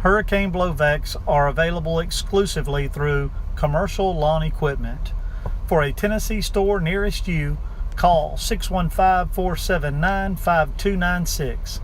hurricane blowvacs are available exclusively through Commercial Lawn Equipment. For a Tennessee store nearest you, call 615-479-5296.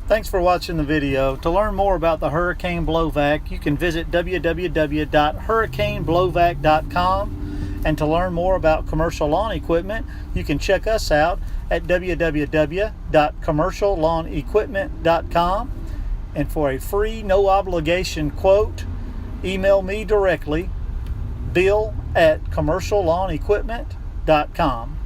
Thanks for watching the video. To learn more about the Hurricane Blowvac, you can visit www.hurricaneblowvac.com. And to learn more about commercial lawn equipment, you can check us out at www.commerciallawn.equipment.com. And for a free, no obligation quote, email me directly, bill@commerciallawn.equipment.com.